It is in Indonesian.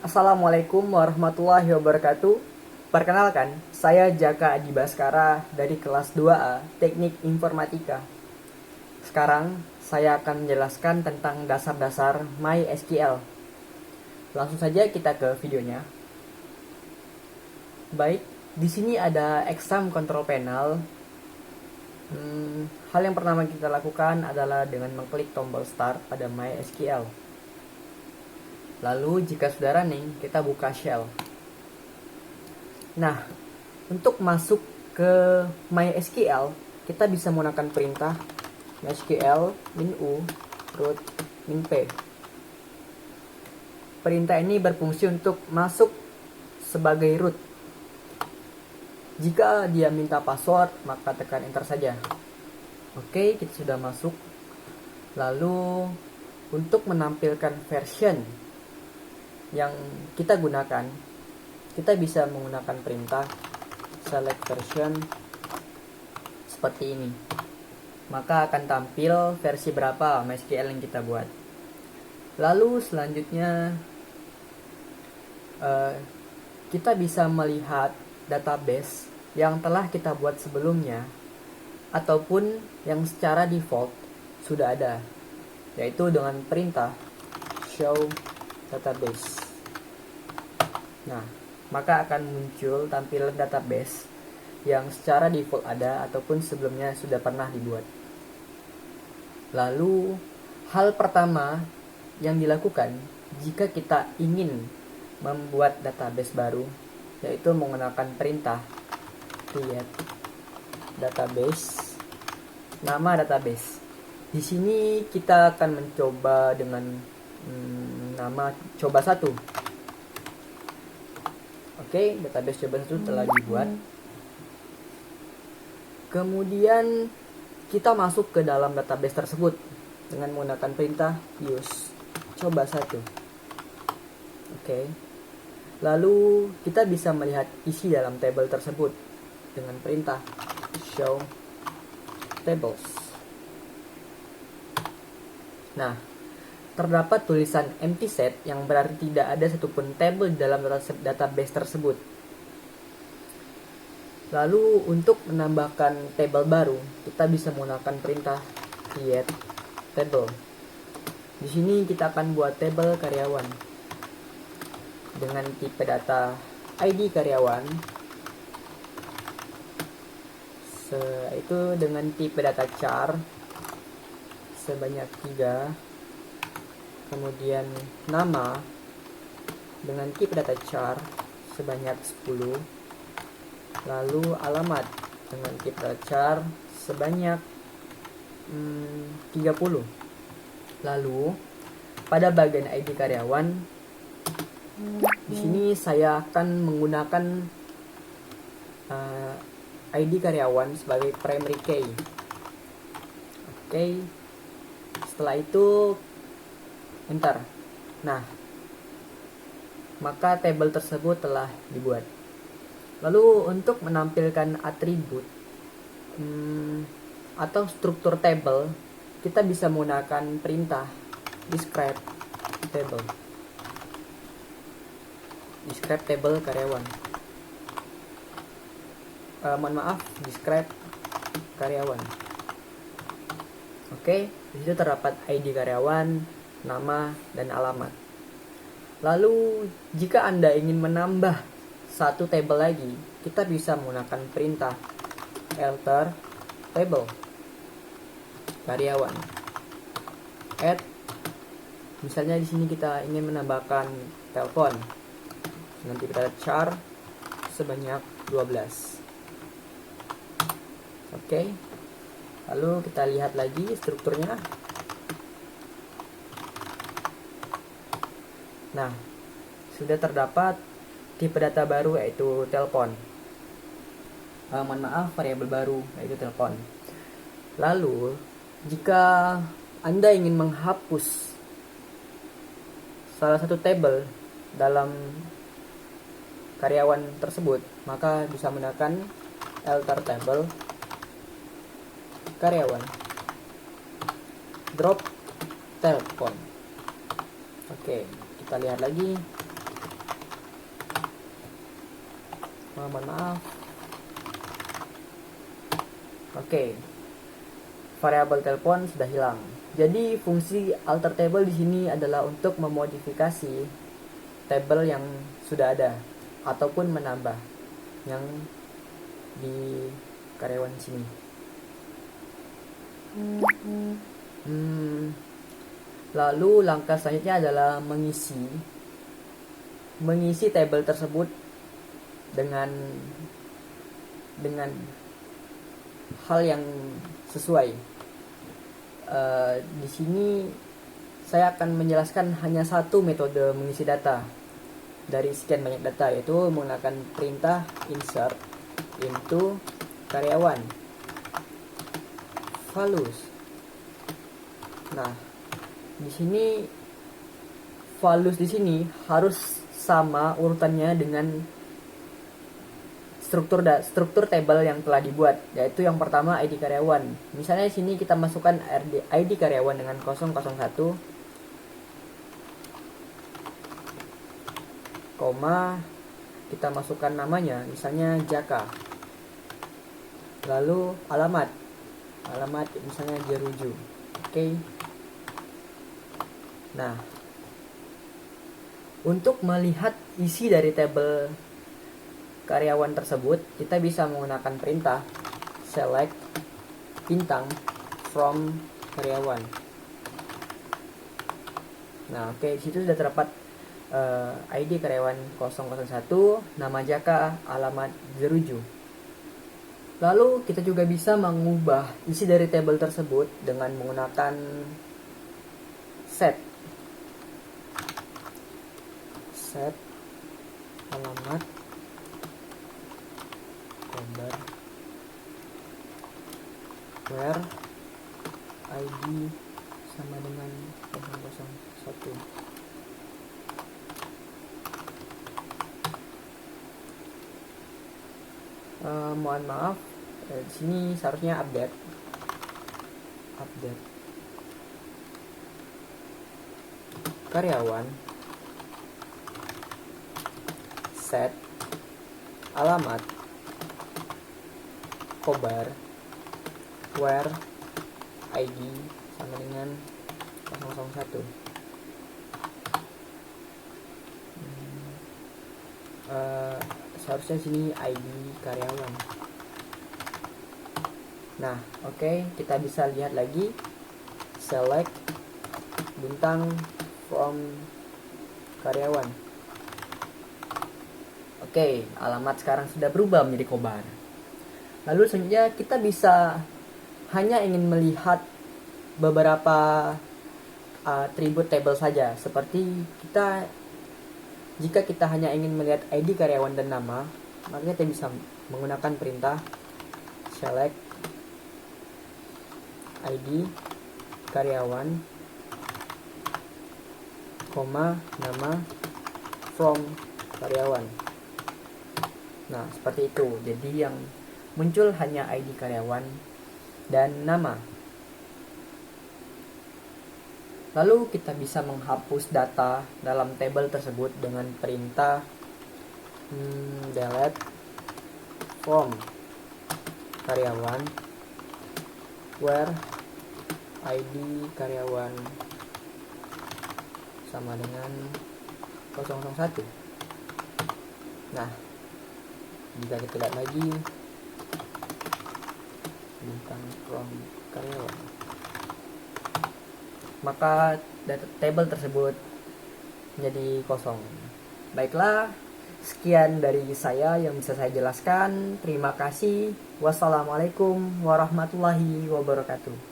Assalamualaikum warahmatullahi wabarakatuh. Perkenalkan, saya Jaka Adi Baskara dari kelas 2A Teknik Informatika. Sekarang saya akan menjelaskan tentang dasar-dasar MySQL. Langsung saja kita ke videonya. Baik, di sini ada exam control panel. Hal yang pertama kita lakukan adalah dengan mengklik tombol start pada MySQL. Lalu jika sudah running, kita buka shell. Nah, untuk masuk ke MySQL, kita bisa menggunakan perintah MySQL -u root -p. Perintah ini berfungsi untuk masuk sebagai root. Jika dia minta password, maka tekan enter saja. Oke, kita sudah masuk. Lalu, untuk menampilkan version yang kita gunakan, kita bisa menggunakan perintah select version seperti ini. Maka akan tampil versi berapa MySQL yang kita buat. Lalu selanjutnya kita bisa melihat database yang telah kita buat sebelumnya ataupun yang secara default sudah ada, yaitu dengan perintah show database. Nah, maka akan muncul tampilan database yang secara default ada ataupun sebelumnya sudah pernah dibuat. Lalu, hal pertama yang dilakukan jika kita ingin membuat database baru, yaitu menggunakan perintah create database, nama database. Di sini kita akan mencoba dengan nama coba 1. Oke, database coba 1 telah dibuat. Kemudian kita masuk ke dalam database tersebut dengan menggunakan perintah use coba 1. Oke. Lalu kita bisa melihat isi dalam table tersebut dengan perintah show tables. Nah, terdapat tulisan empty set yang berarti tidak ada satupun table dalam database tersebut. Lalu untuk menambahkan table baru, kita bisa menggunakan perintah create table. Di sini kita akan buat table karyawan dengan tipe data ID karyawan, itu dengan tipe data char sebanyak 3. Kemudian nama dengan tipe data char sebanyak 10. Lalu alamat dengan tipe data char sebanyak 30. Lalu pada bagian ID karyawan, di sini saya akan menggunakan ID karyawan sebagai primary key. Oke. Setelah itu enter. Nah, maka table tersebut telah dibuat. Lalu untuk menampilkan atribut atau struktur table, kita bisa menggunakan perintah describe table. Describe table karyawan. Describe karyawan. Oke, di situ terdapat ID karyawan, nama, dan alamat. Lalu, jika Anda ingin menambah satu table lagi, kita bisa menggunakan perintah alter table karyawan. Add, misalnya di sini kita ingin menambahkan telepon dengan tipe data char sebanyak 12. Oke. Lalu kita lihat lagi strukturnya. Nah, sudah terdapat tipe data baru yaitu telepon. Variabel baru yaitu telepon. Lalu, jika Anda ingin menghapus salah satu table dalam karyawan tersebut, maka bisa menggunakan alter table karyawan drop telepon. Oke, kita lihat lagi. Mohon maaf. Oke. Variabel telepon sudah hilang. Jadi fungsi alter table di sini adalah untuk memodifikasi tabel yang sudah ada ataupun menambah yang di karyawan sini. Lalu langkah selanjutnya adalah mengisi tabel tersebut dengan hal yang sesuai. Di sini saya akan menjelaskan hanya satu metode mengisi data dari sekian banyak data, yaitu menggunakan perintah insert into karyawan values. Nah, di sini values di sini harus sama urutannya dengan struktur tabel yang telah dibuat, yaitu yang pertama ID karyawan. Misalnya di sini kita masukkan ID karyawan dengan 001, koma, kita masukkan namanya, misalnya Jaka. Lalu alamat misalnya Jeruju. Oke. Nah, untuk melihat isi dari tabel karyawan tersebut, kita bisa menggunakan perintah select bintang from karyawan. Nah, oke, di situ sudah terdapat ID karyawan 001, nama Jaka, alamat Jeruju. Lalu kita juga bisa mengubah isi dari tabel tersebut dengan menggunakan set alamat gambar where ID sama dengan 001. Mohon maaf, di sini seharusnya update karyawan set alamat kobar where ID sama dengan 001. Seharusnya sini ID karyawan. Nah, oke, kita bisa lihat lagi select bintang from karyawan. Oke, alamat sekarang sudah berubah menjadi kobar. Lalu selanjutnya kita bisa hanya ingin melihat beberapa atribut table saja, seperti jika kita hanya ingin melihat ID karyawan dan nama, maka kita bisa menggunakan perintah select ID karyawan, nama from karyawan. Nah, seperti itu. Jadi yang muncul hanya ID karyawan dan nama. Lalu kita bisa menghapus data dalam tabel tersebut dengan perintah delete from karyawan where ID karyawan sama dengan 001. Nah, jika kita lihat lagi bintang from karyawan, maka data table tersebut menjadi kosong. Baiklah, sekian dari saya yang bisa saya jelaskan. Terima kasih. Wassalamualaikum warahmatullahi wabarakatuh.